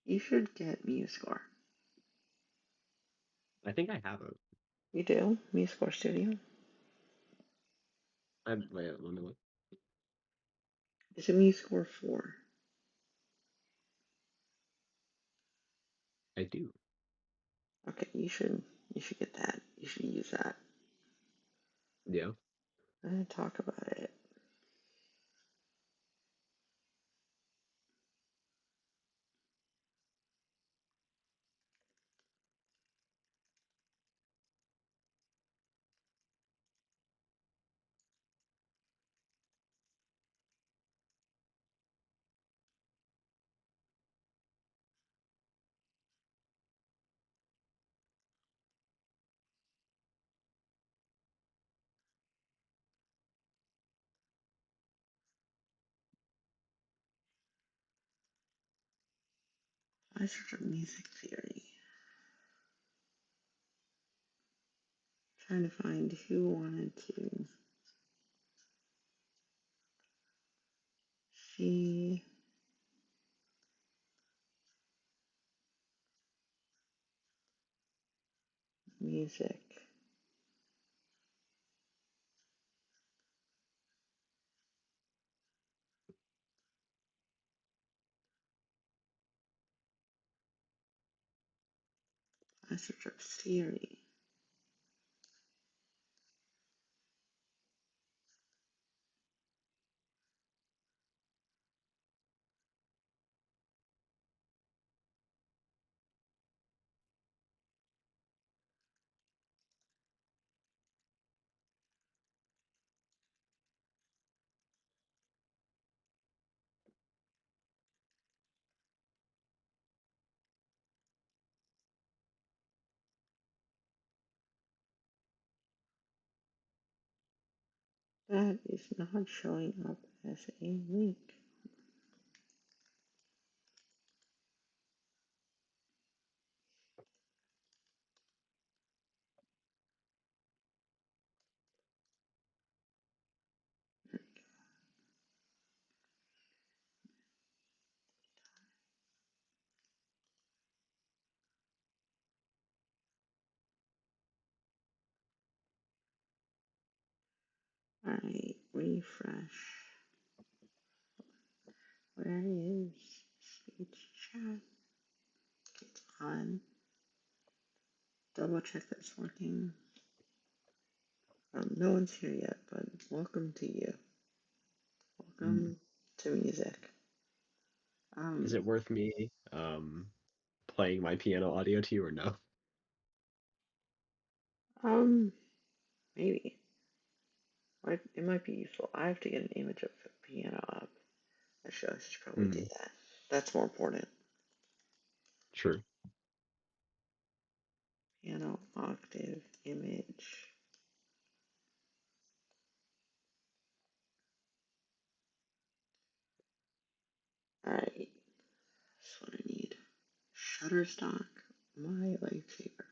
You should get MuseScore. I think I have it. You do? MuseScore Studio? Wait, let me look. It's a MuseScore 4. I do. Okay, you should get that. You should use that. Yeah. And talk about it. I search up music theory. Trying to find who wanted to see music. I search up theory. That is not showing up as a link. Alright, refresh. Where is speech chat? It's on. Double check that it's working. No one's here yet, but welcome to you. Welcome to music. Is it worth me playing my piano audio to you or no? Maybe. It might be useful. I have to get an image of the piano up. I should probably do that. That's more important. True. Piano octave image. Alright, that's what I need. Shutterstock, my lifesaver.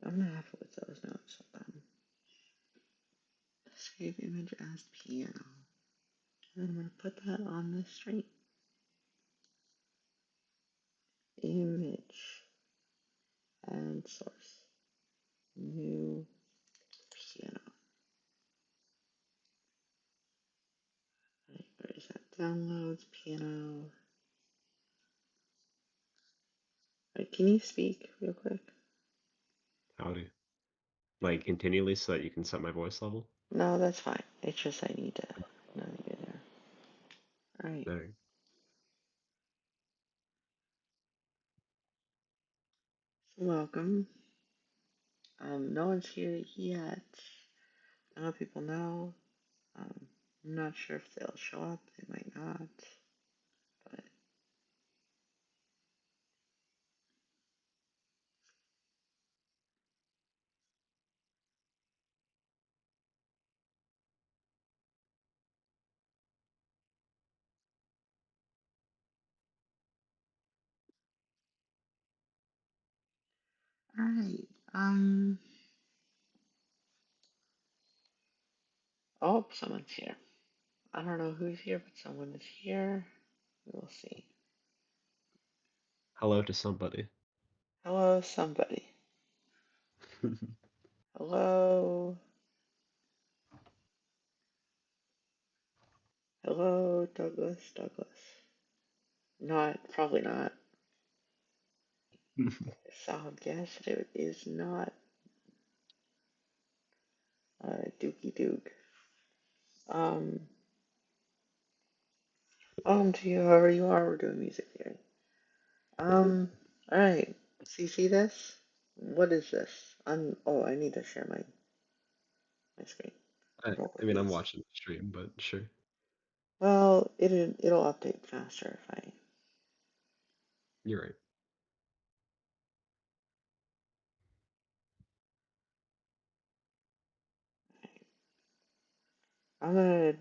I'm gonna have it with those notes. Save image as piano. And I'm gonna put that on the stream. Image and source. New piano. Right, where is that? Downloads, piano. Right, can you speak real quick? How do like continually so that you can set my voice level? No, that's fine. It's just I need to know that you're there. Alright, There. so welcome. No one's here yet. I know people know. I'm not sure if they'll show up. They might not. But alright. Oh, someone's here. I don't know who's here, but someone is here. We'll see. Hello to somebody. Hello, somebody. Hello. Hello, Douglas. Douglas. Not, probably not. So I guess it is not Dookie Duke. Um, welcome to you, whoever you are. We're doing music theory. Alright. So you see this? What is this? Oh, I need to share my screen. I mean, I'm watching the stream, but sure. Well, it'll update faster if I. You're right. I'm gonna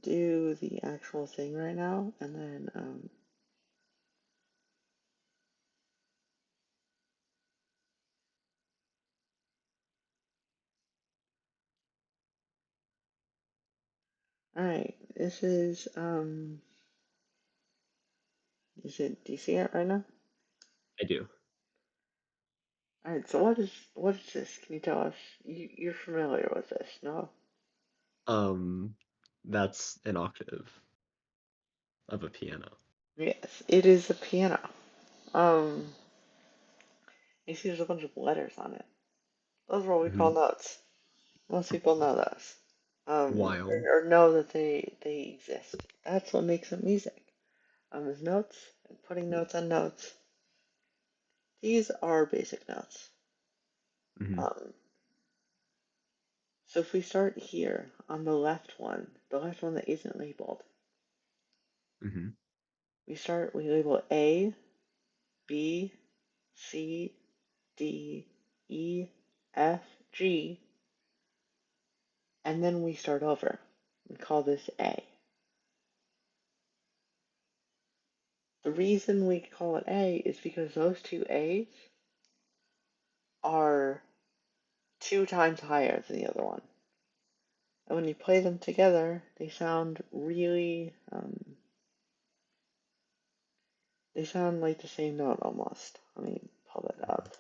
do the actual thing right now, and then Alright, this do you see it right now? I do. Alright, so what is this? Can you tell us? You're familiar with this, no? Um, that's an octave of a piano. Yes, it is a piano. Um, you see there's a bunch of letters on it. Those are what we call Hmm. notes. Most people know those. Wild. Or know that they exist. That's what makes it music. Is notes and putting notes on notes. These are basic notes. Hmm. Um, so if we start here on the left one that isn't labeled, Hmm. we label A, B, C, D, E, F, G, and then we start over. We call this A. The reason we call it A is because those two A's are 2 times higher than the other one. And when you play them together, they sound like the same note almost. Let me pull that up.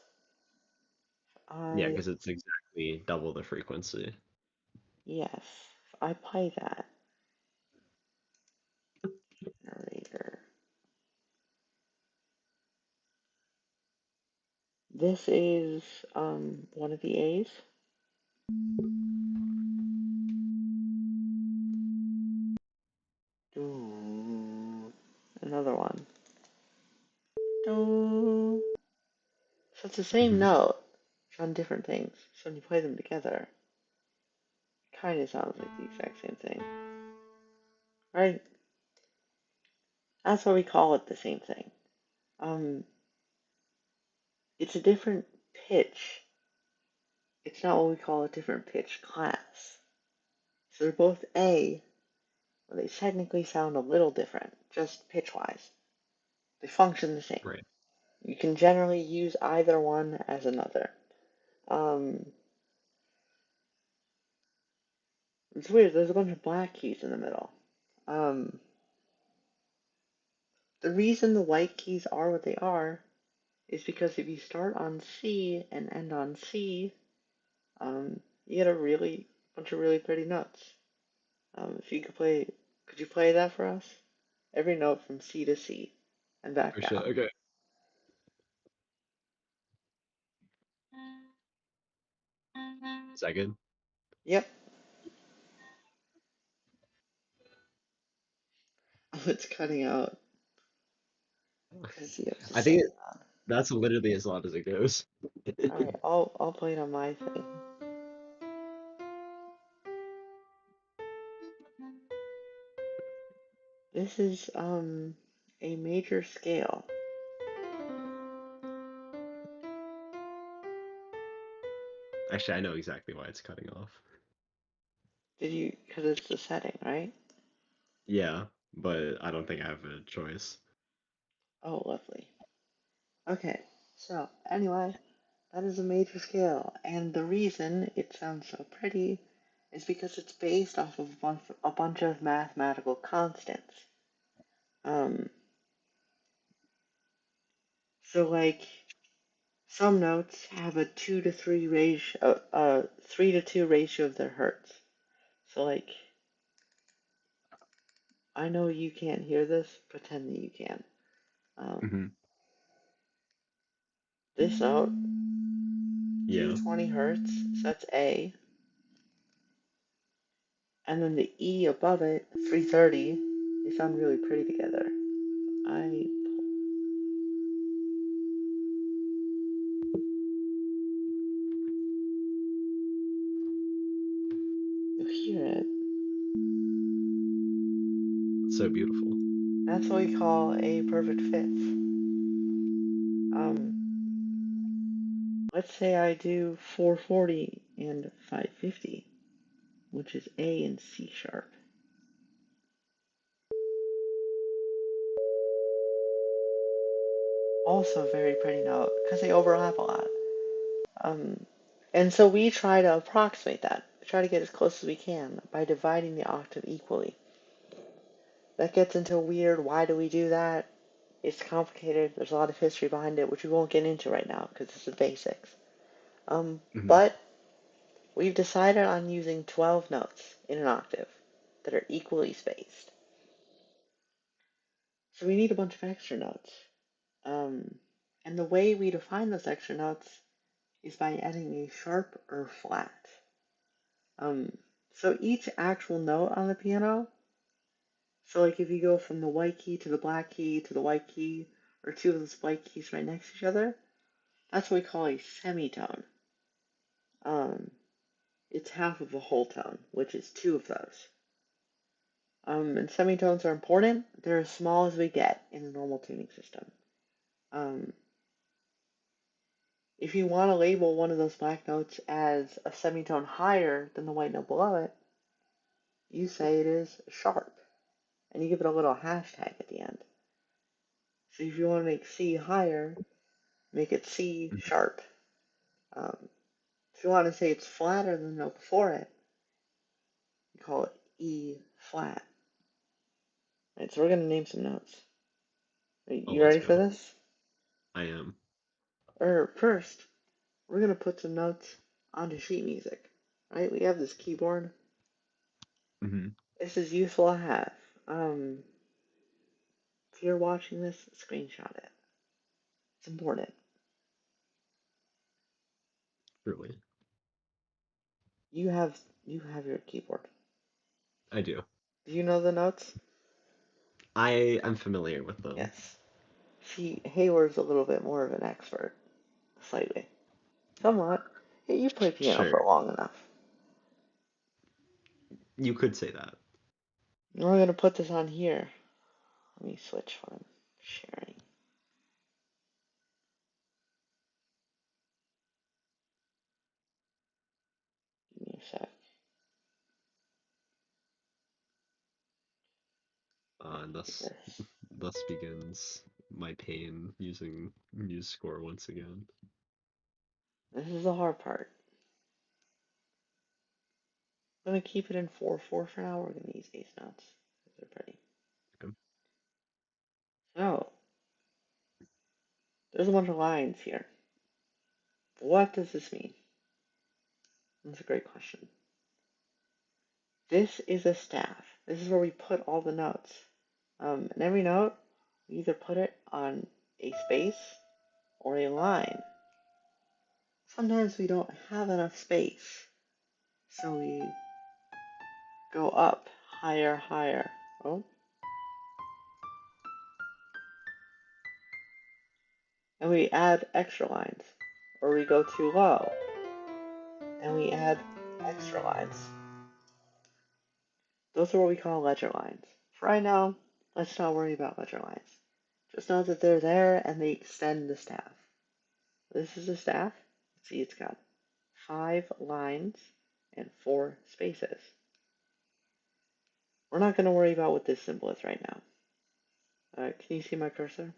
Yeah, I, because it's exactly double the frequency. yes, if I play that, narrator, this is, one of the A's. Doo. Another one. Doo. So it's the same Hmm. note. It's on different things. So when you play them together, it kind of sounds like the exact same thing. Right? That's why we call it the same thing. Um, it's a different pitch. It's not what we call a different pitch class. So they're both A, but they technically sound a little different, just pitch wise. They function the same. Right. You can generally use either one as another. Um, it's weird, there's a bunch of black keys in the middle. Um, the reason the white keys are what they are is because if you start on C and end on C, you get a really bunch of really pretty notes. If you could you play that for us? Every note from C to C and back Oh shit. down. Okay. Is that good? Yep. It's cutting out because you have the I think setting on. that's literally as loud as it goes. All right, I'll play it on my thing. This is a major scale. Actually, I know exactly why it's cutting off. Did you? Because it's the setting, right? Yeah, but I don't think I have a choice. Oh, lovely. Okay. So anyway, that is a major scale, and the reason it sounds so pretty is because it's based off of a bunch of mathematical constants. Um, so like some notes have a 3 to 2 ratio of their hertz. So like, I know you can't hear this. Pretend that you can. Mm-hmm. This note, Yeah. 220 hertz, so that's A. And then the E above it, 330. They sound really pretty together. You'll hear it. It's so beautiful. That's what we call a perfect fifth. Let's say I do 440 and 550, which is A and C sharp. Also a very pretty note because they overlap a lot. And so we try to approximate that. We try to get as close as we can by dividing the octave equally. That gets into weird, why do we do that? It's complicated. There's a lot of history behind it, which we won't get into right now because it's the basics. Mm-hmm. But we've decided on using 12 notes in an octave that are equally spaced. So we need a bunch of extra notes. And the way we define those extra notes is by adding a sharp or flat. So each actual note on the piano, so like if you go from the white key to the black key to the white key, or two of those white keys right next to each other, that's what we call a semitone. It's half of a whole tone, which is two of those. And semitones are important. They're as small as we get in a normal tuning system. Um, if you want to label one of those black notes as a semitone higher than the white note below it, you say it is sharp, and you give it a little hashtag at the end. So if you want to make C higher, make it C Mm-hmm. sharp. Um, if you want to say it's flatter than the note before it, you call it E flat. Right, so we're going to name some notes. Are Oh, you let's ready for go. this? I am. Or first, we're going to put some notes onto sheet music. Right? We have this keyboard. Mm-hmm. This is useful to have. Um, if you're watching this, screenshot it. It's important. Truly. You have you have your keyboard. I do. Do you know the notes? I am familiar with them. Yes. See, Hayward's a little bit more of an expert, slightly, somewhat. Hey, you played piano for Sure. long enough. You could say that. We're gonna put this on here. Let me switch from sharing. Give me a sec. And Like thus this. thus begins my pain using MuseScore once again. This is the hard part. I'm gonna keep it in 4/4 for now. We're gonna use these notes. They're pretty. Okay. So, there's a bunch of lines here. What does this mean? That's a great question. This is a staff. This is where we put all the notes. And every note, we either put it on a space or a line. Sometimes we don't have enough space, so we go up, higher, higher. Oh, and we add extra lines. Or we go too low, and we add extra lines. Those are what we call ledger lines. For right now, let's not worry about ledger lines. Just know that they're there and they extend the staff. This is a staff. See, it's got 5 lines and 4 spaces. We're not going to worry about what this symbol is right now. Can you see my cursor?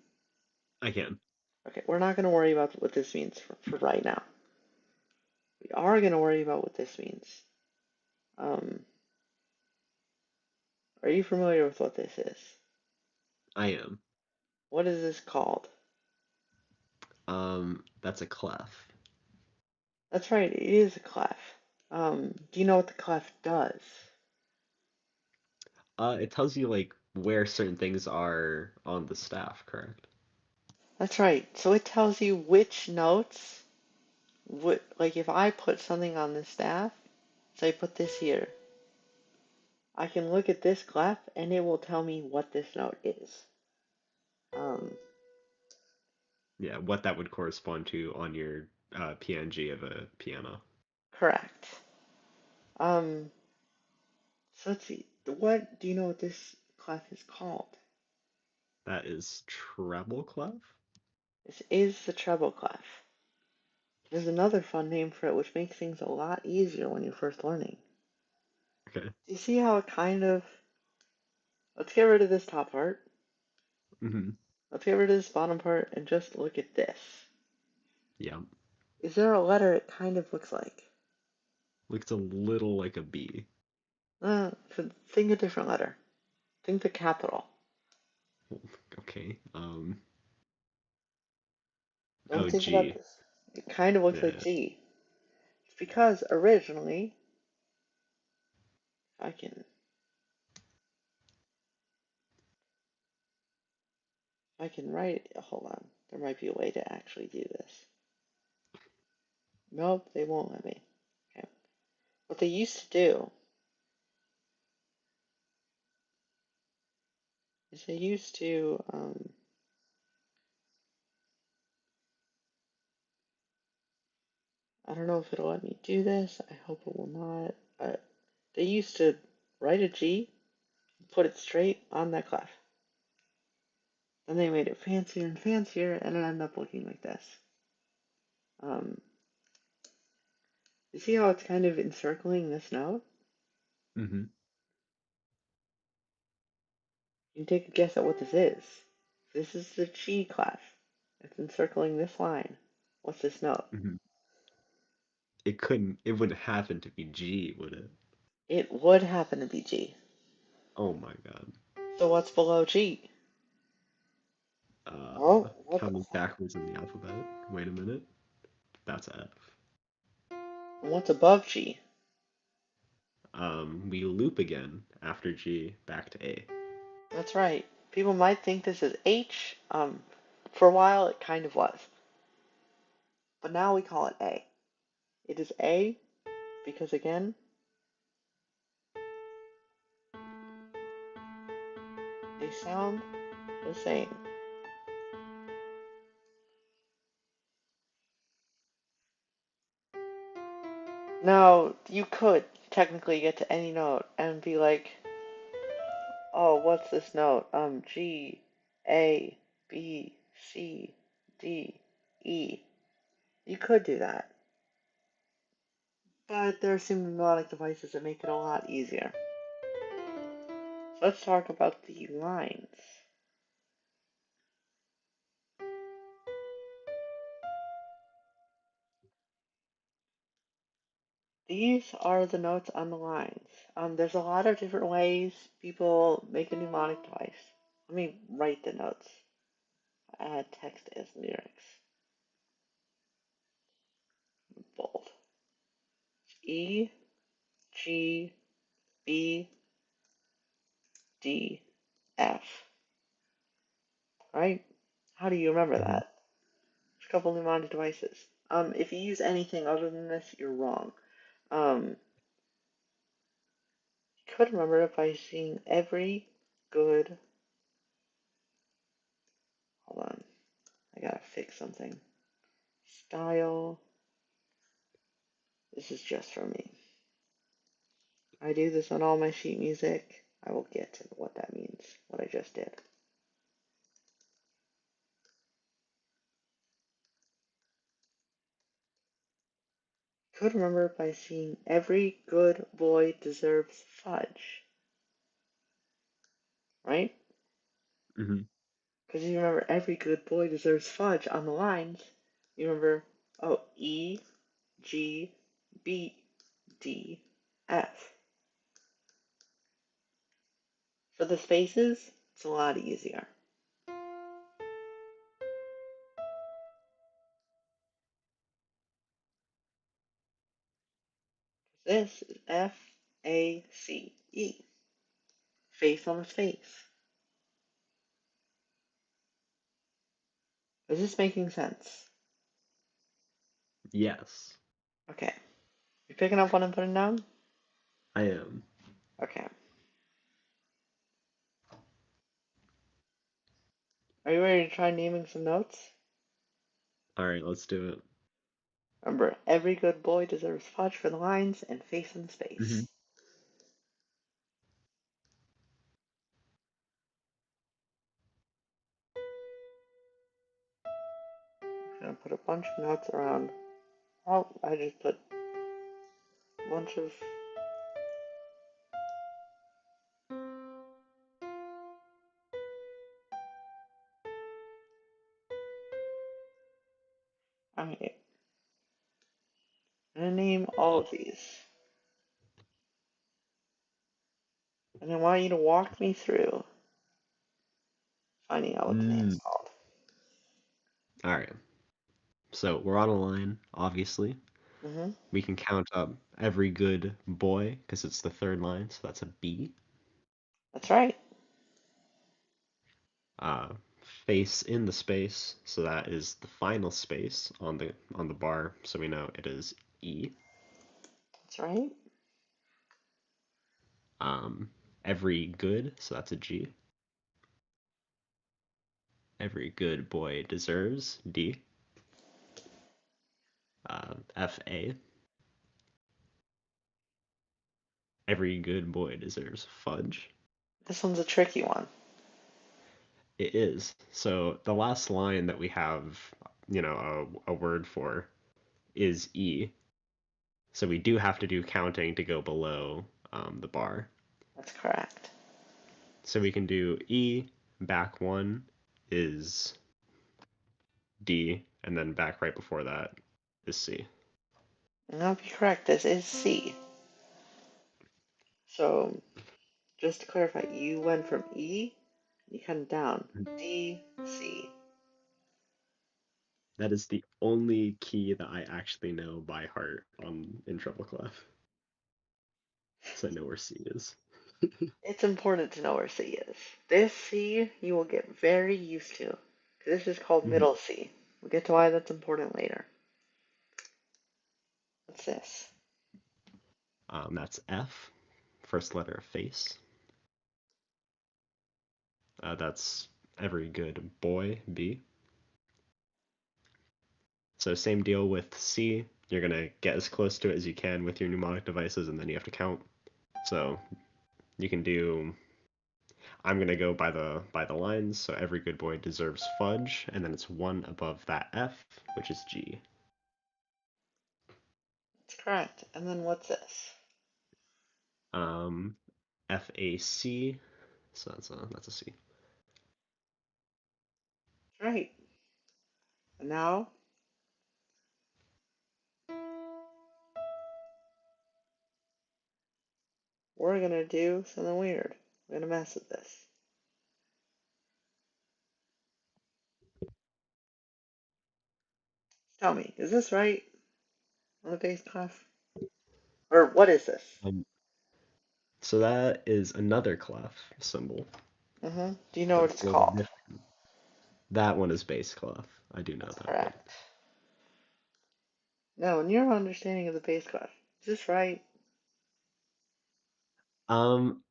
I can. Okay, we're not going to worry about what this means for right now. We are going to worry about what this means. Um, are you familiar with what this is? I am. What is this called? That's a clef. That's right, it is a clef. Do you know what the clef does? It tells you like where certain things are on the staff, correct? That's right. So it tells you which notes, like if I put something on the staff, say put this here, I can look at this clef and it will tell me what this note is. Um, Yeah, what that would correspond to on your PNG of a piano. correct. Um, so let's see. What do you know what this clef is called? That is treble clef? This is the treble clef. There's another fun name for it which makes things a lot easier when you're first learning. Okay. Do you see how it kind of... Let's get rid of this top part. Mm-hmm. Let's get rid of this bottom part and just look at this. Yeah. Is there a letter it kind of looks like? Looks a little like a B. So think a different letter. Think the capital. Okay. Don't Oh, think about G. this. It kind of looks like Yeah. G. It's because originally, I can I can write it. Hold on. There might be a way to actually do this. Nope, they won't let me. Okay. What they used to do is they used to, I don't know if it'll let me do this. I hope it will not. They used to write a G, put it straight on that clef. Then they made it fancier and fancier, and it ended up looking like this. Um, you see how it's kind of encircling this note? Mm-hmm. You can take a guess at what this is. This is the G clef. It's encircling this line. What's this note? Mm-hmm. It wouldn't happen to be G, would it? It would happen to be G. Oh my God. So what's below G? Oh, what the Counting fuck? backwards in the alphabet. Wait a minute. That's F. And what's above G? We loop again after G back to A. That's right. People might think this is H. For a while it kind of was. But now we call it A. It is A because, again, they sound the same. Now, you could technically get to any note and be like, oh, what's this note? G, A, B, C, D, E. You could do that. But there are some melodic devices that make it a lot easier. So let's talk about the lines. These are the notes on the lines. There's a lot of different ways people make a mnemonic device. Let me write the notes. Add text as lyrics. Bold. E, G, B, D, F. Right? How do you remember Mm-hmm. that? There's a couple mnemonic devices. If you use anything other than this, you're wrong. You could remember it by seeing every good. Hold on. I gotta fix something. Style. This is just for me. I do this on all my sheet music. I will get to what that means, what I just did. Could remember by seeing every good boy deserves fudge, right? Mm-hmm. Because you remember every good boy deserves fudge on the lines. You remember, oh, E, G, B, D, F. For the spaces, it's a lot easier. This is F-A-C-E. Face on the space. Is this making sense? Yes, Okay. You picking up what I'm putting down? I am. Okay. Are you ready to try naming some notes? All right, let's do it. Remember, every good boy deserves fudge for the lines and face in the Mm-hmm. space. I'm gonna put a bunch of notes around. Oh, I just put a bunch of. Alright. I'm gonna name all of these. And I want you to walk me through finding out what the name's Mm. called. All right. So we're on a line, obviously. Mm-hmm. We can count up every good boy because it's the third line, so that's a B. That's right. Uh, Face in the space, so that is the final space on the bar, so we know it is E. That's right. Um, every good, so that's a G. Every good boy deserves D. FA. Every good boy deserves fudge. This one's a tricky one. It is. So the last line that we have, a word for is E. So we do have to do counting to go below the bar. That's correct. So we can do E, back one is D, and then back right before that is C. And that'll be correct. This is C. So, just to clarify, you went from E, you come down. D, C. That is the only key that I actually know by heart in treble clef. So I know where C is. It's important to know where C is. This C you will get very used to. This is called Mhm. middle C. We'll get to why that's important later. What's this? That's F, first letter of face. That's every good boy, B. So same deal with C. You're gonna get as close to it as you can with your mnemonic devices, and then you have to count. So you can do. I'm gonna go by the lines. So every good boy deserves fudge, and then it's one above that F, which is G. That's correct. And then what's this? Um, FAC. So that's a C. Right. And now we're gonna do something weird. We're gonna mess with this. Tell me, is this right on the bass clef? Or what is this? Um, so that is another clef symbol, Do you know but what it's it's a little called? different. That one is bass clef. I do know That's that one. correct. Now, in your understanding of the bass clef, is this right? Um,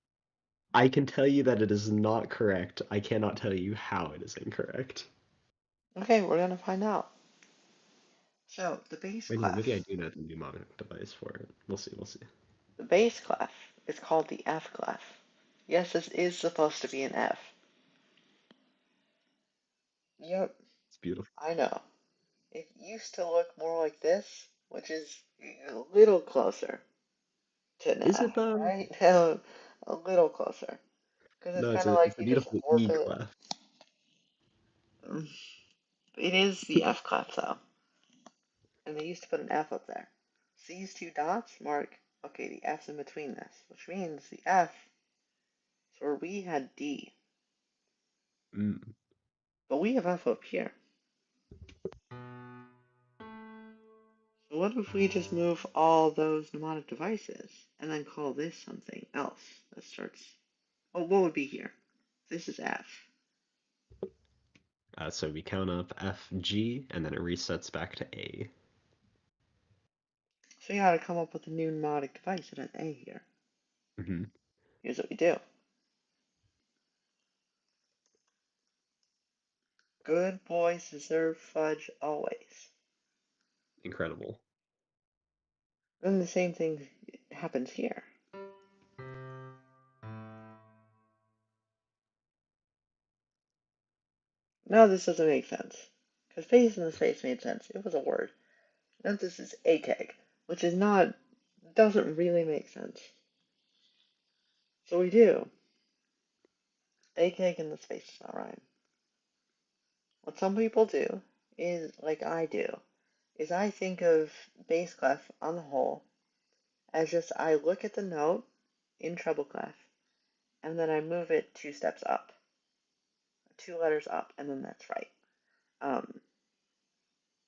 I can tell you that it is not correct. I cannot tell you how it is incorrect. Okay, we're gonna find out. So, the bass Wait, no, maybe I clef. do know the mnemonic device for it. We'll see, we'll see. The bass clef is called the F clef. Yes, this is supposed to be an F. Yep, It's beautiful. I know. It used to look more like this, which is a little closer to an Is F, it though? right? a little closer. Because it's No, kind of it's like a you just beautiful warp E it. clef. It is the F clef, though. And they used to put an F up there. So these two dots mark, okay, the F's in between this, which means the F is where we had D, Mm. but we have F up here. So what if we just move all those mnemonic devices and then call this something else that starts. Oh, what would be here? This is F. So we count up F, G, and then it resets back to A. So you gotta come up with a new mnemonic device that has A here. Hmm. Here's what we do. Good boys deserve fudge always. Incredible. Then the same thing happens here. Now this doesn't make sense. Because face in the space made sense. It was a word. Now this is a keg, which is not, doesn't really make sense. So we do. A keg in the space does not rhyme. What some people do is, like I do, is I think of bass clef on the whole as just I look at the note in treble clef and then I move it 2 steps up, 2 letters up, and then that's right. Um,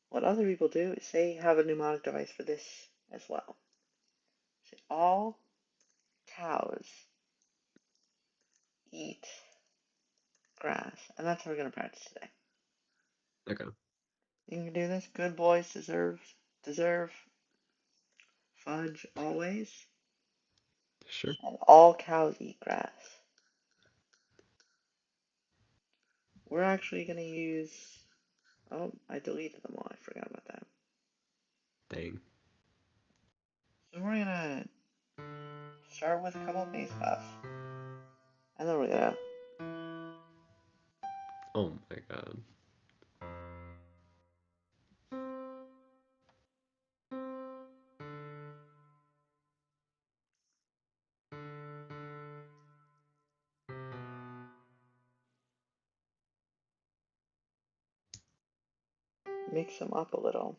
what other people do is they have a mnemonic device for this as well. Say all cows eat grass, and that's what we're gonna practice today. Okay. You can do this. Good boys deserve fudge always, Sure. and all cows eat grass. We're actually gonna use. Oh, I deleted them all. I forgot about that. Dang. So we're gonna start with a couple of bass clefs, and then we're gonna Oh my god. mix them up a little.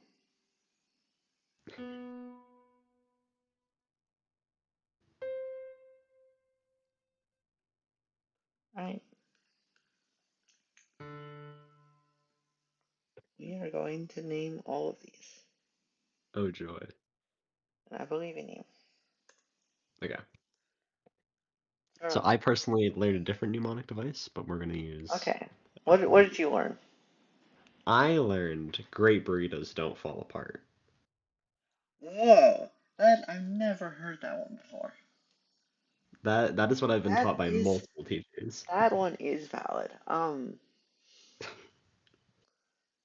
Alright, we are going to name all of these. Oh joy. And I believe in you. Okay. So Girl. I personally learned a different mnemonic device, but we're gonna use. Okay. What did you learn? I learned great burritos don't fall apart. Whoa. That I've never heard that one before. That is what I've been That taught by is multiple teachers. that one is valid.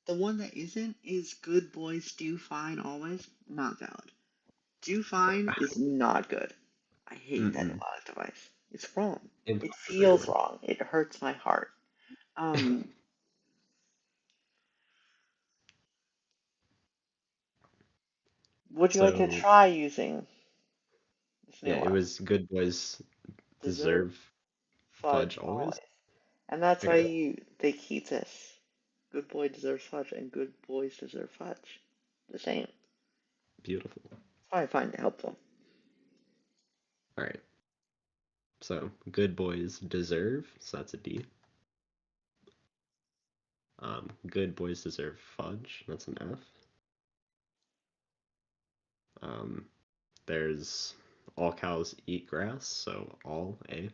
The one that isn't is good boys do fine always. Not valid. Do fine is not good. I hate that Mm-mm. mnemonic device. It's wrong. It feels Incontrovertible. wrong. It hurts my heart. Um, would you like to So try using this yeah, new it one? was good boys Deserve deserve fudge fudge always. always. And that's why Okay, they keep this. Good boy deserves fudge and good boys deserve fudge. The same. That's beautiful. why I find it helpful. All right. So good boys deserve. So that's a D. Good boys deserve fudge. That's an F. Um, there's all cows eat grass. So all A.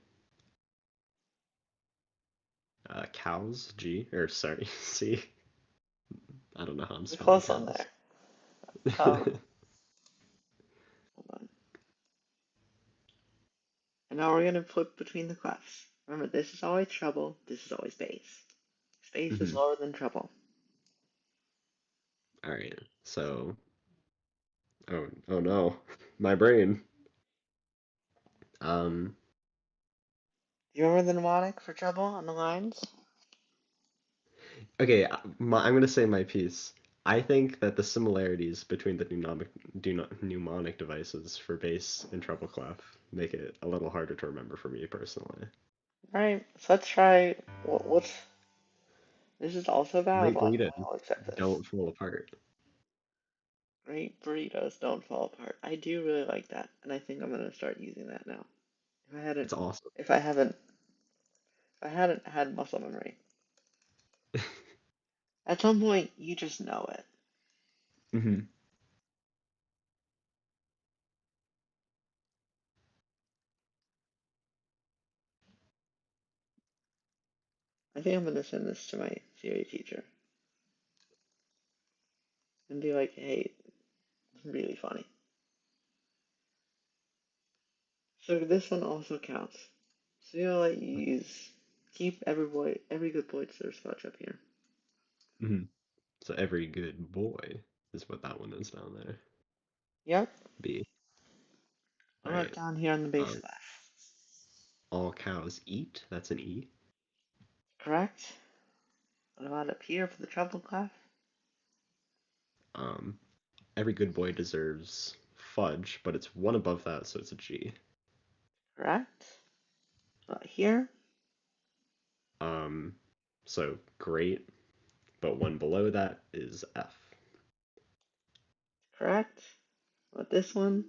Cows G. Or sorry, C. I don't know how I'm You're spelling close on cows. there. Hold on. And now we're gonna flip between the clefs. Remember, this is always treble, this is always bass. Bass is Mhm. lower than treble. All right. So, oh no, my brain. Um, Do you remember the mnemonic for treble on the lines? okay, I'm gonna say my piece. I think that the similarities between the mnemonic devices for bass and treble clef make it a little harder to remember for me personally. Alright, so let's try. What's. This is also a valid Great one. burritos I'll accept this. don't fall apart. Great burritos don't fall apart. I do really like that, and I think I'm gonna start using that now. If I hadn't, It's awesome. if I haven't I hadn't had muscle memory. At some point, you just know it. Mm-hmm. I think I'm gonna send this to my theory teacher and be like, "Hey, it's really funny." So this one also counts. So you'll let you use keep every good boy deserves scotch up here. Mm-hmm. So every good boy is what that one is down there. Yep. B. What All about right. down here on the base Um, class? all cows eat. That's an E. Correct. What about up here for the treble clef? Um, every good boy deserves fudge, but it's one above that, so it's a G. Correct. What about here? Um, so great, but one below that is F. Correct. What about this one?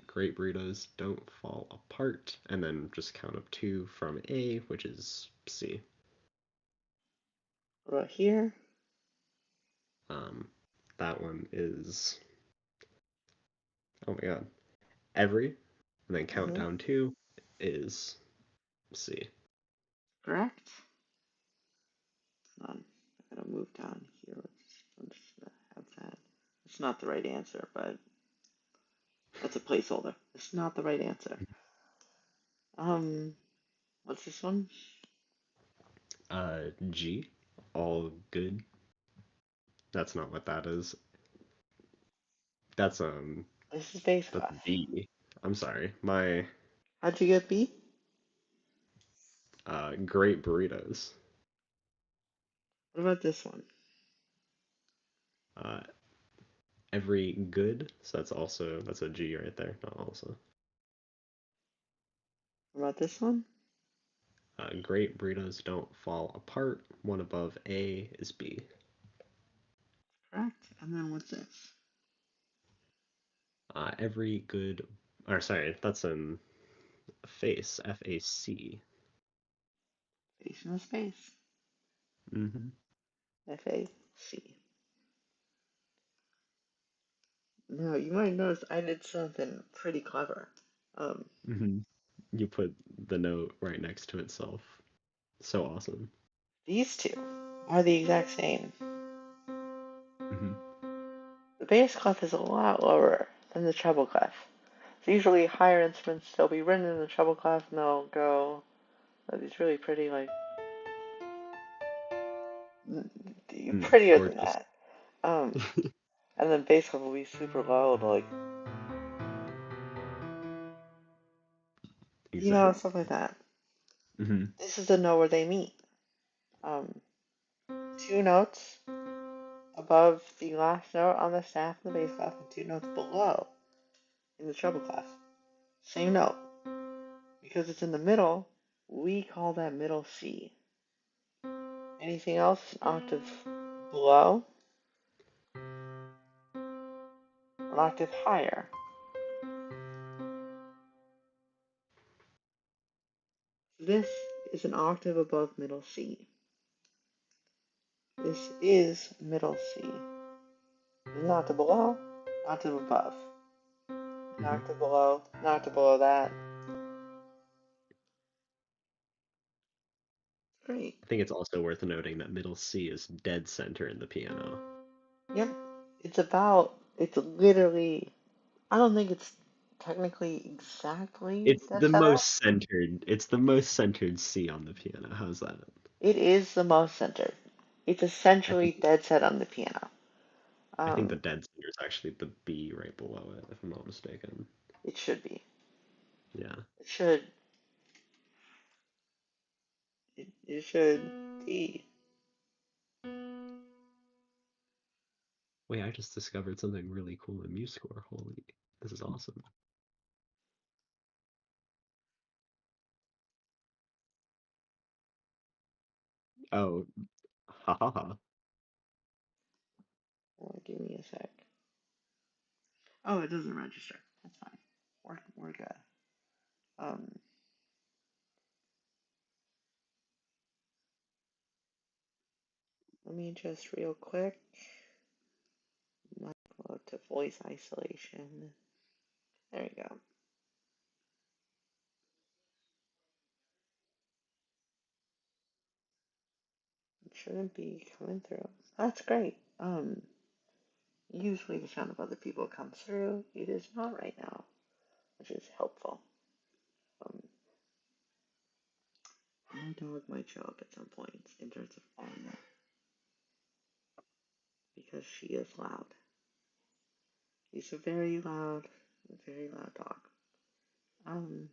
Great burritos don't fall apart, and then just count up two from A, which is C. What about here? Um, that one is, oh my God, every, and then count Mm-hmm. down two is C. Correct. I gotta move down here. Let's have that. It's not the right answer, but that's a placeholder. It's not the right answer. Um, what's this one? G, all good. That's not what that is. That's This is base that's class. B. I'm sorry. My How'd you get B? great burritos. What about this one? Uh, every good. So that's a G right there. Not also. What about this one? Great burritos don't fall apart. One above A is B. Correct. And then what's this? Every good, or sorry, that's in face. FAC. Face in the space. Mm-hmm. FAC. Now, you might notice I did something pretty clever. Um, Mm-hmm. You put the note right next to itself. So awesome. these two are the exact same. Mm-hmm. The bass clef is a lot lower than the treble clef. So usually higher instruments, they'll be written in the treble clef and they'll go these really pretty, like, prettier than Gorgeous. that. And then bass clef will be super low, like, stuff Exactly. like that. Mm-hmm. This is the note where they meet. Um, two notes above the last note on the staff of the bass clef and two notes below in the treble clef. Same note. Because it's in the middle, we call that middle C. Anything else an octave below, an octave higher. This is an octave above middle C. This is middle C. An octave below, an octave above. An Mm-hmm. octave below, an octave below that. Great. I think it's also worth noting that middle C is dead center in the piano. Yep. It's literally, I don't think it's technically exactly It's dead the center. most centered. It's the most centered C on the piano. How's that? It is the most centered. It's I essentially think dead set on the piano. I think the Um, dead center is actually the B right below it, if I'm not mistaken. it should be. Yeah. It should. It should be. Wait, I just discovered something really cool in MuseScore. Holy, this is awesome. Oh, ha ha ha. Give me a sec. Oh, it doesn't register. That's fine. We're good. Um, Let me just real quick go to voice isolation. There we go. It shouldn't be coming through. That's great. Usually the sound of other people comes through. It is not right now, which is helpful. Um, my dog might show up at some point in terms of audio because she is loud. He's a very loud dog. Um,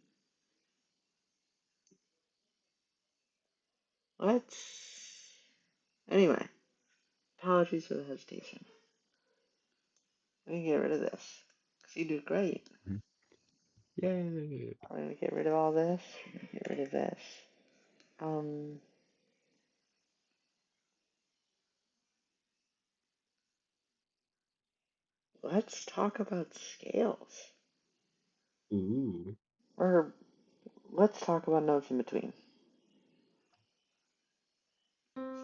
let's. Anyway, apologies for the hesitation. Let me get rid of this because you do great. Yay! I'm gonna get rid of all this. Get rid of this. Let's talk about scales. Ooh. Or let's talk about notes in between.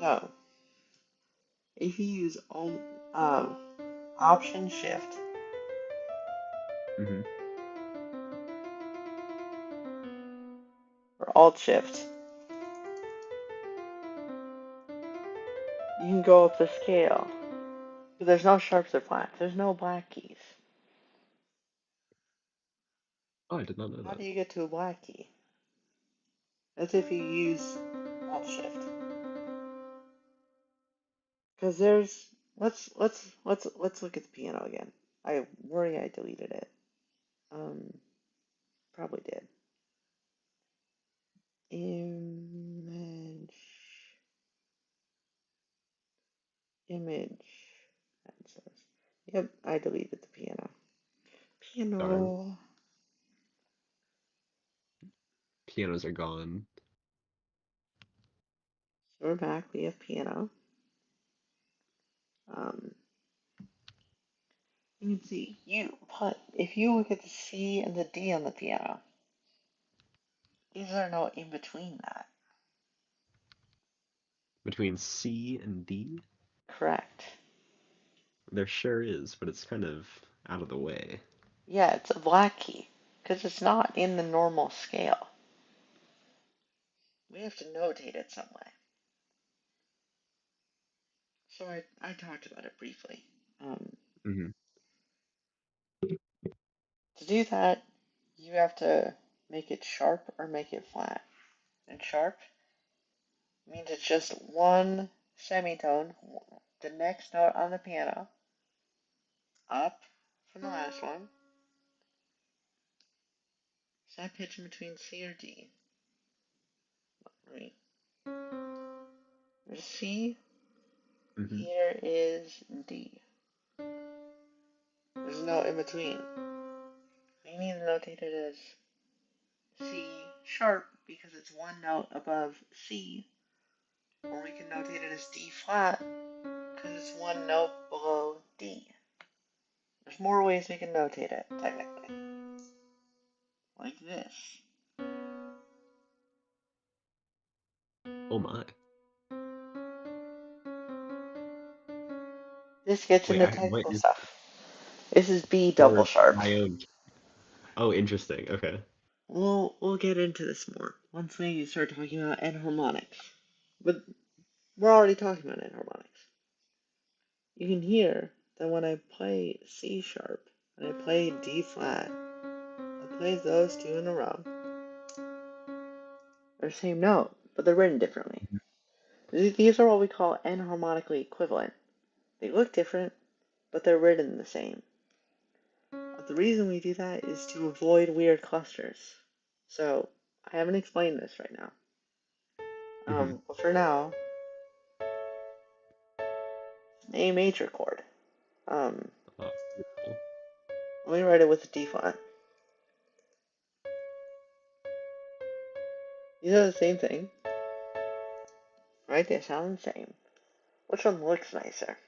So, if you use Option Shift Mm-hmm. or Alt Shift, you can go up the scale. But there's no sharps or flats. There's no black keys. Oh, I did not know How that. do you get to a black key? That's if you use Alt Shift. Because there's let's look at the piano again. I worry I deleted it. Probably did. Image. Answers. Yep, I deleted the piano. Darn. Piano. Pianos are gone. So we're back. We have piano. Um, you can see if you look at the C and the D on the piano, these are no in between that. Between C and D? Correct. There sure is, but it's kind of out of the way. Yeah, it's a black key because it's not in the normal scale. We have to notate it some way. So I talked about it briefly. Um, Mm-hmm. to do that, you have to make it sharp or make it flat. And sharp means it's just one semitone, the next note on the piano, up from the last one. Is that pitch in between C or D? Right. There's C. Mm-hmm. Here is D. There's no in between. We need to notate it as C sharp because it's one note above C, or we can notate it as D flat because it's one note below D. There's more ways we can notate it, technically. Like this. Oh my. This gets Wait, into what technical is stuff. This is B double for sharp. my own? Oh, interesting. Okay. We'll get into this more once we start talking about enharmonics. But we're already talking about enharmonics. You can hear that when I play C sharp and I play D flat, I play those two in a row. They're the same note, but they're written differently. These are what we call enharmonically equivalent. They look different, but they're written the same. But the reason we do that is to avoid weird clusters. So I haven't explained this right now. Mm-hmm. But for now, A major chord. Um, Beautiful. Let me write it with a D flat. These are the same thing, right? They sound the same. Which one looks nicer?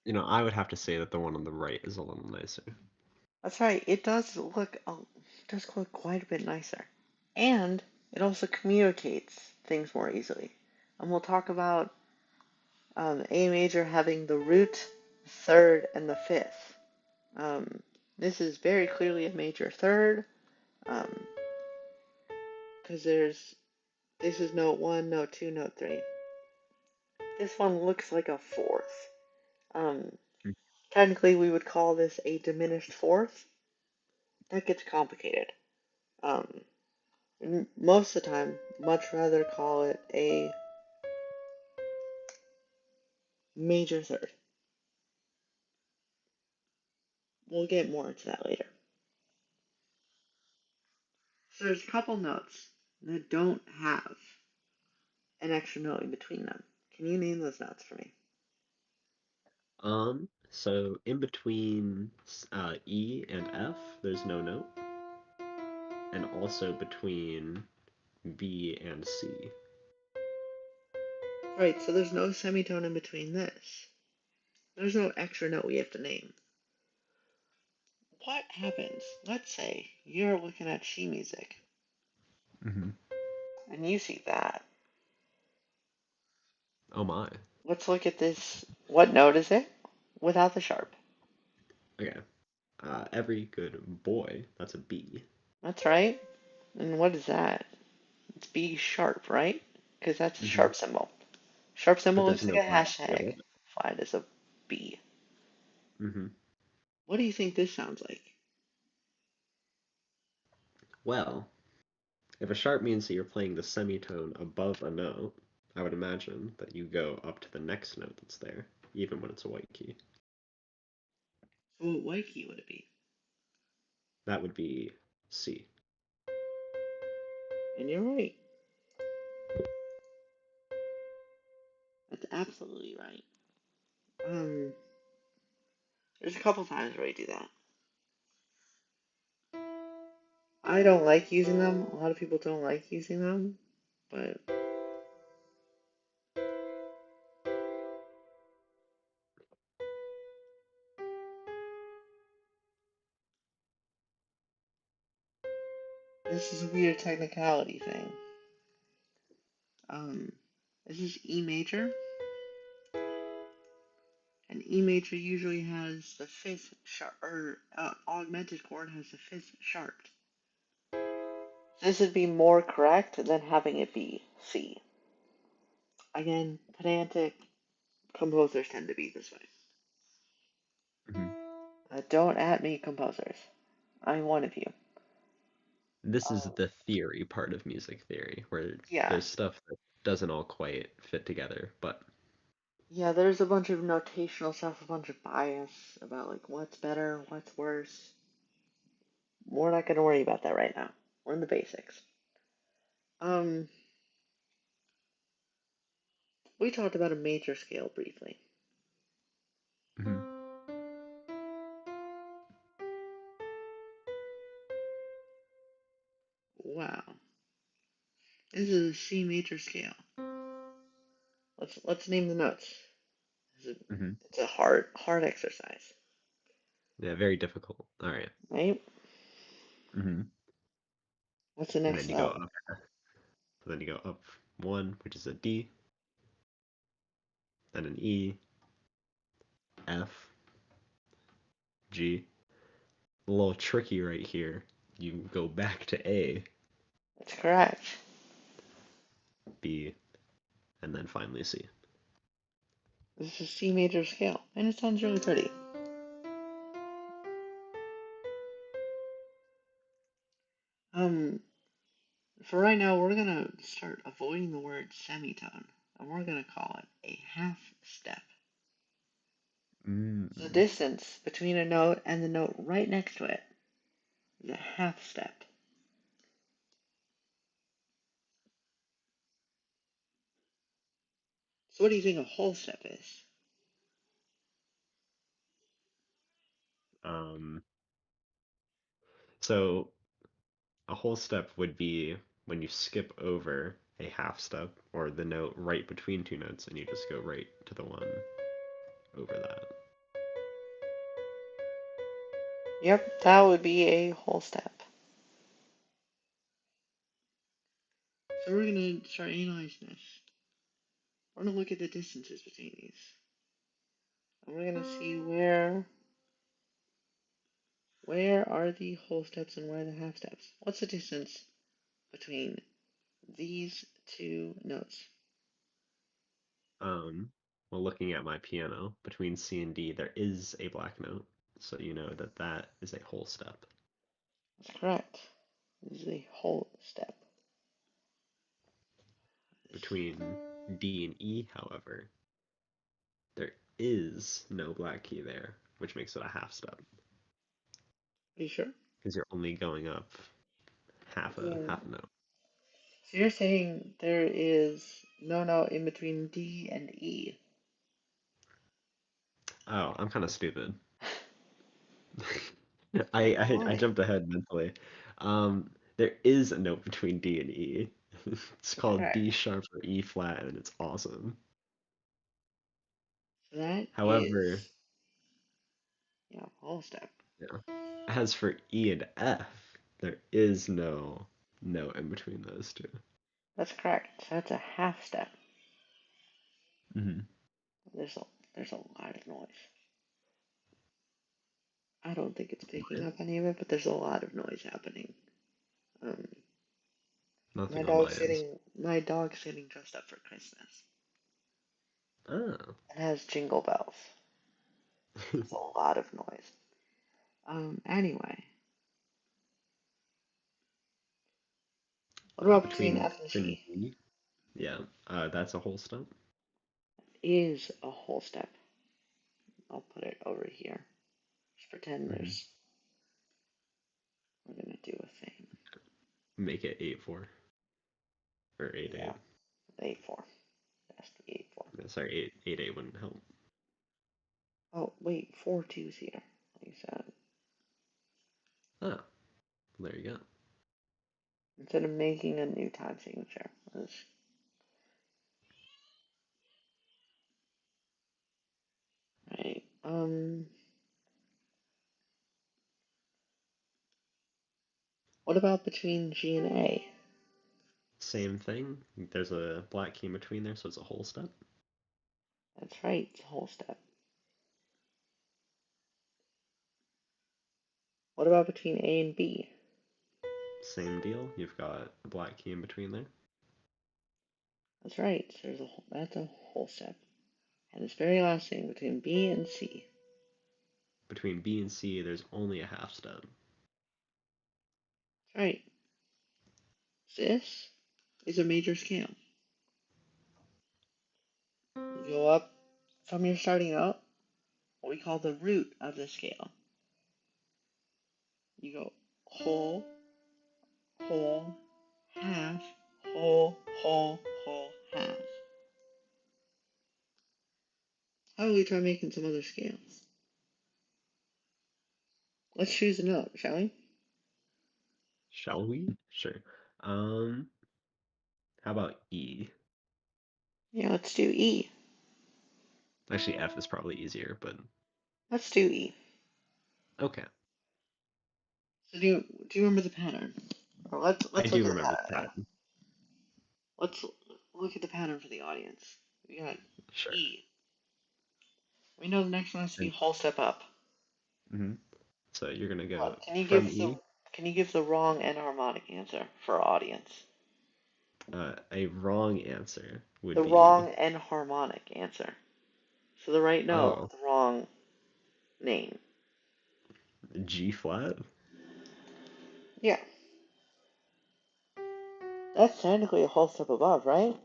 I would have to say that the one on the right is a little nicer. That's right. It does look quite a bit nicer, and it also communicates things more easily. and we'll talk about A major having the root, third, and the fifth. This is very clearly a major third, because this is note 1, note 2, note 3. This one looks like a fourth. Technically, we would call this a diminished fourth. That gets complicated. Most of the time, much rather call it a major third. We'll get more into that later. So there's a couple notes that don't have an extra note in between them. Can you name those notes for me? So in between E and F, there's no note, and also between B and C. Right, so there's no semitone in between this. There's no extra note we have to name. What happens? Let's say you're looking at sheet music Mm-hmm. and you see that. Oh my. Let's look at this. What note is it? Without the sharp. Okay. Every good boy. That's a B. That's right. And what is that? It's B sharp, right? Because that's a Mm-hmm. sharp symbol. Sharp symbol But there's looks like no a flat hashtag. above it. Flat is a B. Mm-hmm. What do you think this sounds like? Well, if a sharp means that you're playing the semitone above a note, I would imagine that you go up to the next note that's there, even when it's a white key. So what white key would it be? That would be C. And you're right. That's absolutely right. There's a couple times where I do that. I don't like using them. A lot of people don't like using them, but this is a weird technicality thing. Um, this is E major, and E major usually has the fifth sharp, or augmented chord has the fifth sharp. This would be more correct than having it be C. Again, pedantic composers tend to be this way. Mm-hmm. Don't at me, composers. I'm one of you. This is the theory part of music theory, where Yeah, there's stuff that doesn't all quite fit together, but yeah. There's a bunch of notational stuff, a bunch of bias about like what's better, what's worse. We're not going to worry about that right now. We're in the basics. Um, we talked about a major scale briefly. mm-hmm. Wow, this is a C major scale. Let's name the notes. Mm-hmm. It's a hard exercise, Yeah, very difficult. All right. right? Mm-hmm. What's the And next then you go note? up. Then you go up one, which is a D, then an E, F, G. A little tricky right here. You go back to A, That's correct. B, and then finally C. This is C major scale, and it sounds really pretty. Um, for right now, we're gonna start avoiding the word semitone, and we're gonna call it a half step. The Mm. distance between a note and the note right next to it is a half step. So what do you think a whole step is? Um, so a whole step would be when you skip over a half step or the note right between two notes and you just go right to the one over that. Yep, that would be a whole step. So we're gonna start analyzing this. We're gonna look at the distances between these. And we're gonna see where are the whole steps and where are the half steps. What's the distance between these two notes? Well, looking at my piano, between C and D, there is a black note, so you know that that is a whole step. That's correct. This is a whole step. Between D and E, however, there is no black key there, which makes it a half step. Are you sure? Because you're only going up Yeah. half a note. So you're saying there is no note in between D and E. Oh, I'm kind of stupid. I Why? jumped ahead mentally. There is a note between D and E. It's called Okay. D sharp or E flat, and it's awesome. So that However, is, yeah, whole step. yeah, as for E and F, there is no note in between those two. That's correct. So that's a half step. Hmm. There's a there's a lot of noise. I don't think it's picking What? up any of it, but there's a lot of noise happening. Um, Nothing on my end. my dog's getting dressed up for Christmas. Oh. It has jingle bells. It's a lot of noise. Anyway, what about between F and Between C? D, yeah, that's a whole step. Is a whole step. I'll put it over here. Just pretend Hmm. there's. We're gonna do a thing. Make it 8/4 or 8/8. Yeah, 8/4. That's the 8/4. Sorry, 8/8 wouldn't help. Oh wait, 4/2's here. Like I said, Oh, there you go. instead of making a new time signature. Right. What about between G and A? Same thing. There's a black key in between there, so it's a whole step. That's right, it's a whole step. What about between A and B? Same deal. You've got a black key in between there. That's right, that's a whole step. And this very last thing between B and C. Between B and C, there's only a half step. That's right. This is a major scale. You go up from your starting note, what we call the root of the scale. You go whole, whole, half, whole, whole, whole, half. How about we try making some other scales? Let's choose a note, shall we? Shall we? Sure. Um, how about E? Yeah, let's do E. Actually, F is probably easier, but Let's do E. okay. So do you remember the pattern? Or I let's look do at the remember pattern the again. pattern. Let's look at the pattern for the audience. We got Sure. E. We know the next one has to be And whole step up. hmm so you're gonna go What? from E. Can you give the wrong enharmonic answer for our audience? A wrong answer would The be wrong enharmonic answer. So the right note, oh, the wrong name. G flat. Yeah, that's technically a whole step above, right?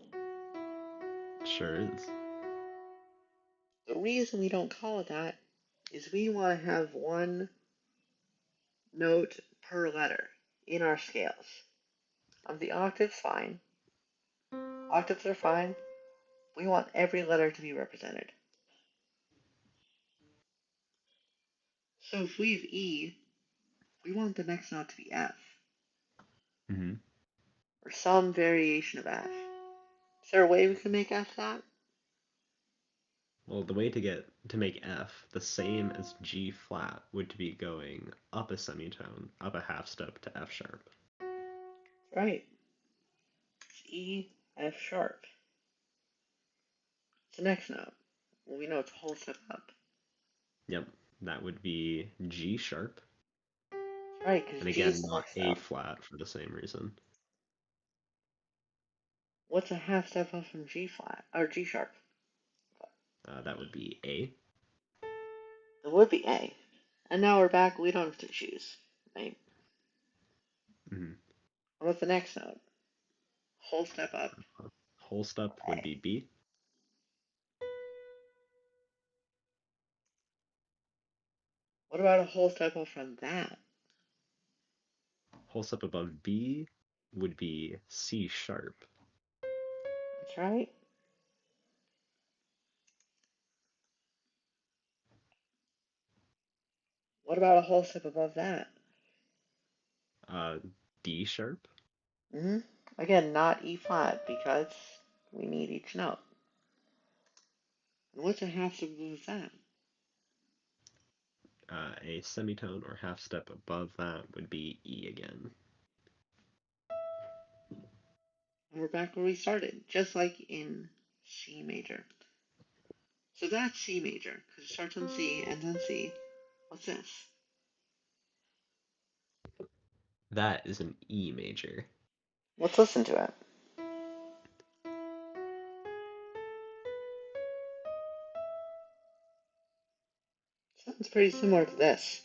Sure is. The reason we don't call it that is we want to have one note per letter in our scales. The octaves, fine. Octaves are fine. We want every letter to be represented. So if we have E, we want the next note to be F, Hmm. or some variation of F. Is there a way we can make F that? Well, the way to make F the same as G flat would be going up a semitone, up a half step to F sharp. Right. It's E, F sharp. the next note? Well, we know it's a whole step up. Yep, that would be G sharp. That's right, because And G again, is the not next A note. flat for the same reason. What's a half step up from G flat or G sharp? That would be A. It would be A. And now we're back. We don't have to choose, right? Mm-hmm. What's the next note? Whole step up. Whole step would A. be B. What about a whole step up from that? Whole step above B would be C sharp. That's right. What about a whole step above that? Uh, D sharp. Hmm. Again, not E flat because we need each note. And what's a half step above that? A semitone or half step above that would be E again. And we're back where we started, just like in C major. So that's C major, because it starts on C, ends on C. What's this? That is an E major. Let's listen to it. Sounds pretty similar to this.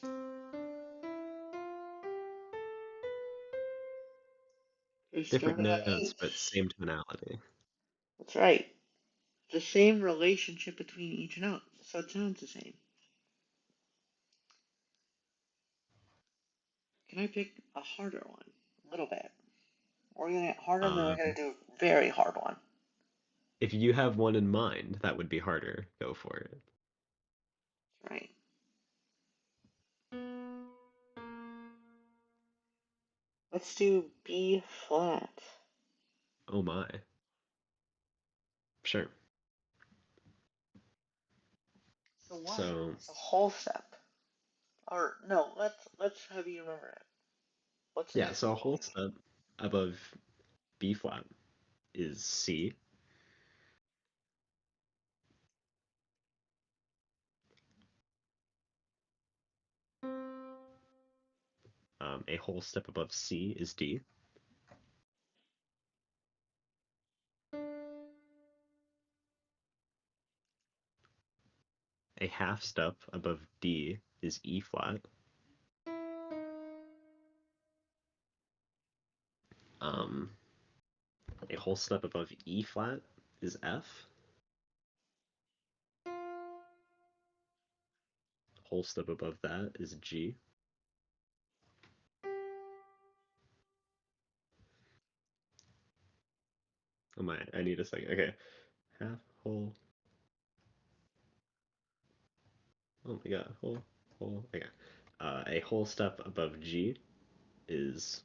We Different started on notes, E. but same tonality. That's right. The same relationship between each note, so it sounds the same. Can I pick a harder one? A little bit. We're gonna get harder, and then we're gonna Um, do a very hard one. if you have one in mind, that would be harder. Go for it. Right. Let's do B flat. Oh my. Sure. So what? So, It's a whole step. Or no, let's have you remember it. What's the yeah, next so a note? whole step above B flat is C. A whole step above C is D. A half step above D is E flat. Um, a whole step above E flat is F. Whole step above that is G. Oh my, I need a second. Okay, half, whole. Oh my god, whole. Okay. A whole step above G is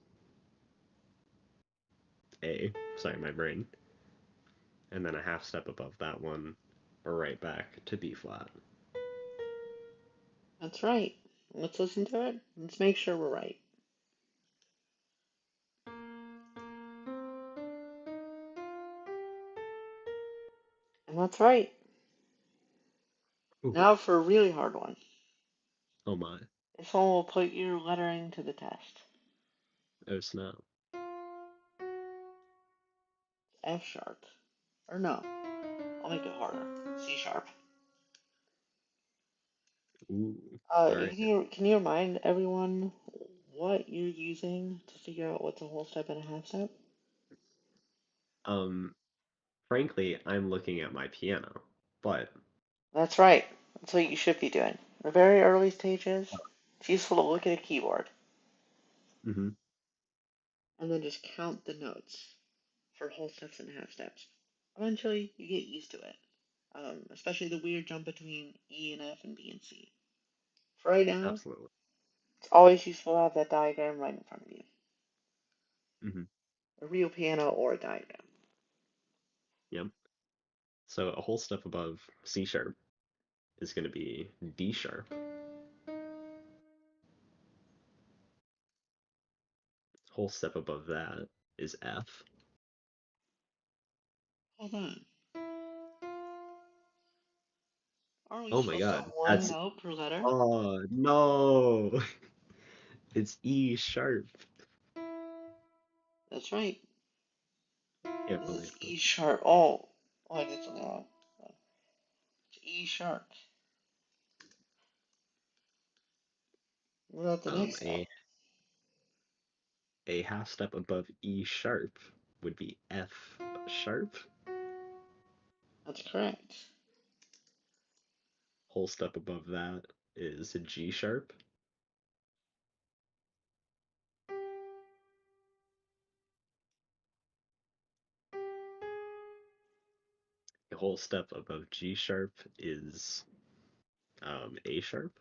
A. Sorry, my brain. And then a half step above that one, we're right back to B flat. That's right. Let's listen to it. Let's make sure we're right. And that's right. Ooh. Now for a really hard one. Oh my. This one will put your lettering to the test. Oh snap. F sharp. Or no, I'll make it harder. C sharp. Ooh. Can Alright. you remind everyone what you're using to figure out what's a whole step and a half step? Um, frankly, I'm looking at my piano, but That's right. That's what you should be doing. In the very early stages, it's useful to look at a keyboard mhm, and then just count the notes for whole steps and half steps. Eventually, you get used to it, especially the weird jump between E and F and B and C. For right now, absolutely. it's always useful to have that diagram right in front of you, Mhm, a real piano or a diagram. yep. So a whole step above C sharp is going to be D sharp. Whole step above that is F. Hold on. Aren't we Oh my supposed to have God. one That's note per letter? oh no. It's E sharp. That's right. Can't This is believe E this. sharp. Oh, I did something wrong. It's E sharp. What about the Um, next note? a a half step above E sharp would be F sharp. That's correct. Whole step above that is G sharp. A whole step above G sharp is A sharp.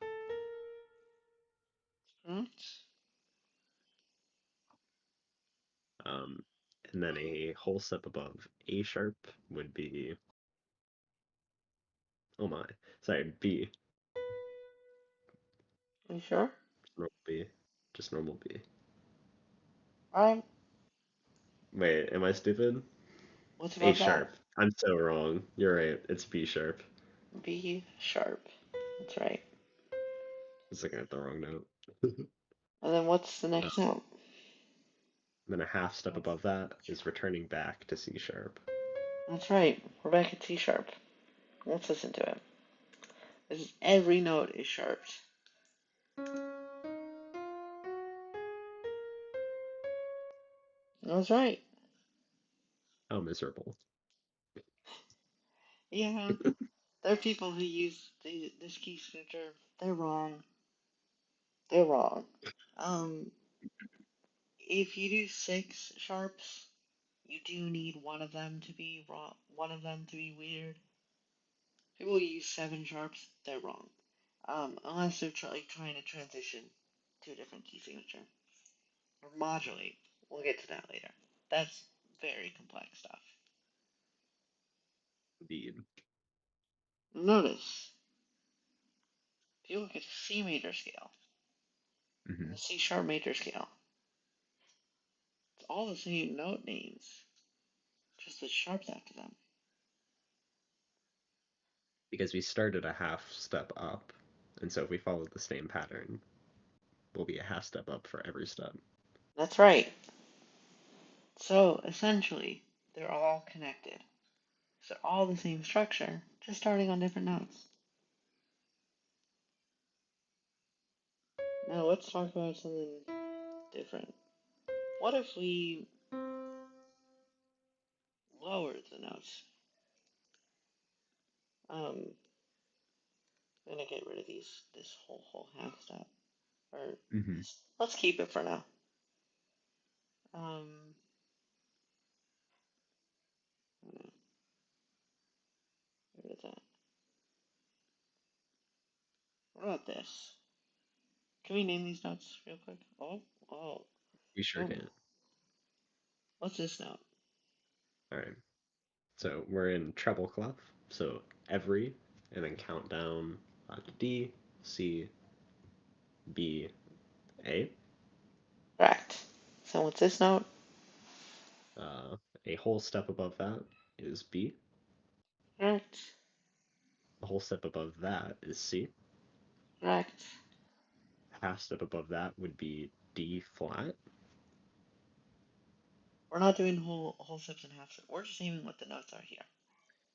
Correct. Um, and then a whole step above A sharp would be, oh my, sorry, B, Are you sure? normal B, just normal B. Alright. Wait, am I stupid? What's A above that? sharp. I'm so wrong. You're right. It's B sharp. B sharp. That's right. I was looking at the wrong note. And then what's the Uh, next note? then a half step above that is returning back to C sharp. That's right. We're back at C sharp. Let's listen to it. This is every note is sharp. That's right. How miserable. Yeah. There are people who use this key signature. They're wrong. They're wrong. Um, if you do six sharps, you do need one of them to be wrong. One of them to be weird. People who use seven sharps. They're wrong. Unless they're trying to transition to a different key signature or modulate. We'll get to that later. That's very complex stuff. Indeed. Notice, if you look at the C major scale and Hmm. the C sharp major scale, it's all the same note names, just the sharps after them. Because we started a half step up, and so if we follow the same pattern, we'll be a half step up for every step. That's right. So essentially, they're all connected. So all the same structure, just starting on different notes. Now let's talk about something different. What if we lowered the notes? I'm gonna get rid of this whole half step. Or Hmm. let's keep it for now. Um, Rid of that. What about this? Can we name these notes real quick? Oh, We sure oh. can. What's this note? All right. So we're in treble clef. So every, and then count down to D, C, B, A. Correct. So what's this note? Uh, a whole step above that is B. Correct. A whole step above that is C. Correct. Half step above that would be D flat. We're not doing whole steps and half steps. We're just naming what the notes are here.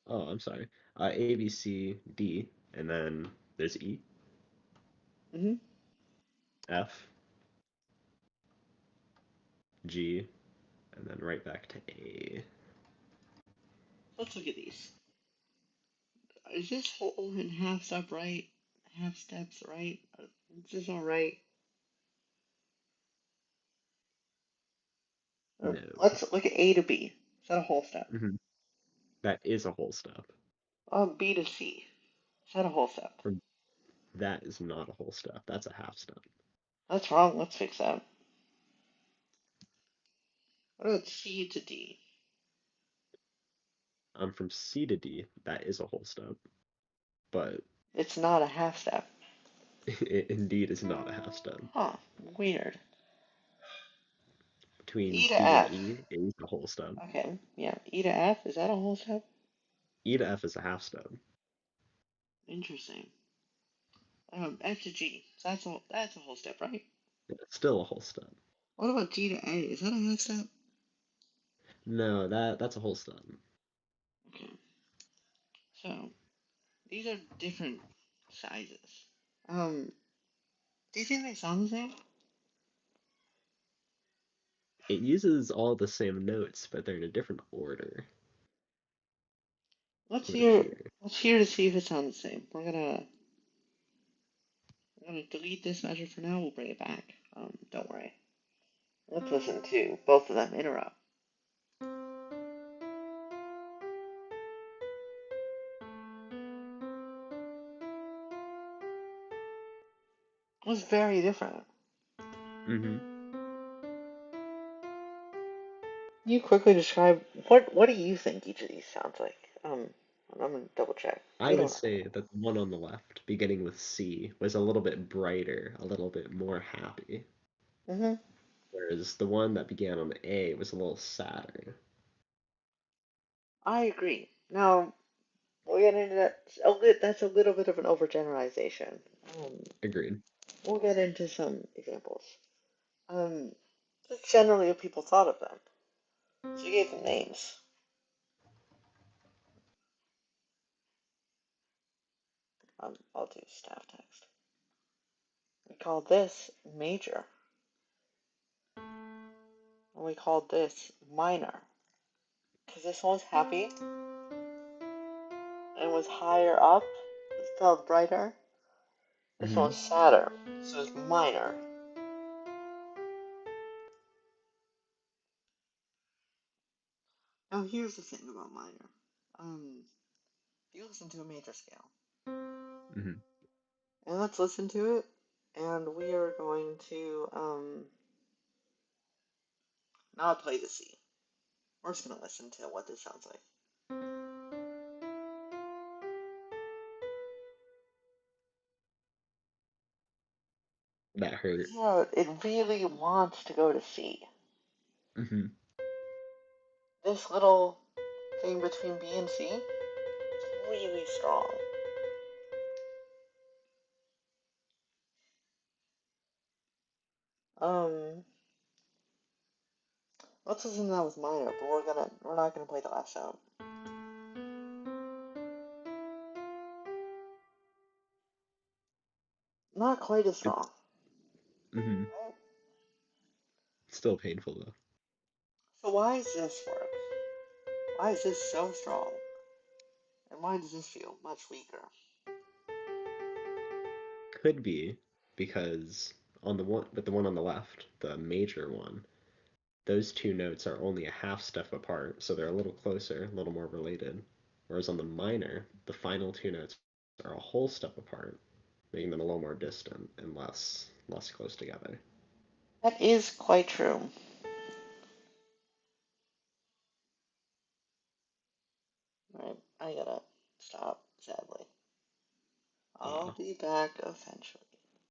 Oh, I'm sorry. A, B, C, D, and then there's E, Mhm. F, G, and then right back to A. Let's look at these. Is this whole and half step right? Half steps right? Is this all right? Or No. let's look at A to B. Is that a whole step? Hmm. That is a whole step. B to C. Is that a whole step? Or that is not a whole step. That's a half step. That's wrong. Let's fix that. What about C to D? From C to D, that is a whole step. But It's not a half step. it indeed is not a half step. Huh. Weird. Between E to D and F. E is a whole step. Okay. Yeah. E to F. Is that a whole step? E to F is a half step. Interesting. F to G. So that's a whole step, right? It's still a whole step. What about G to A? Is that a half step? No, that's a whole step. Okay. So these are different sizes. Do you think they sound the same? It uses all the same notes, but they're in a different order. Let's Over hear. here. Let's hear to see if it sounds the same. I'm gonna delete this measure for now. We'll bring it back. Don't worry. Let's listen to both of them interrupt. It was very different. Mm-hmm. Can you quickly describe what do you think each of these sounds like? I'm gonna double check. I You would don't have say that the one on the left, beginning with C, was a little bit brighter, a little bit more happy, to. whereas the one that began on A was a little sadder. I agree. Now we'll get into that. That's a little bit of an overgeneralization. Um, Agreed. we'll get into some examples. Um, just generally what people thought of them. So we gave them names. I'll do staff text. We called this major, and we called this minor, because this one was happy and was higher up. It felt brighter. This one Mm-hmm. was sadder, so it's minor. Now here's the thing about minor. If you listen to a major scale, Mm-hmm. and let's listen to it, and we are going to not play the C. We're just gonna listen to what this sounds like. That hurt. Yeah, it really wants to go to C. Mm-hmm. This little thing between B and C is really strong. Um, let's listen to that with minor, but we're not gonna play the last sound. Not quite as It, strong. mm-hmm. Right? Still painful though. So why does this work? Why is this so strong? And why does this feel much weaker? Could be because on the one, but the one on the left, the major one, those two notes are only a half step apart, so they're a little closer, a little more related. Whereas on the minor, the final two notes are a whole step apart, making them a little more distant and less close together. That is quite true. Right, I gotta stop, sadly. I'll Uh, be back eventually.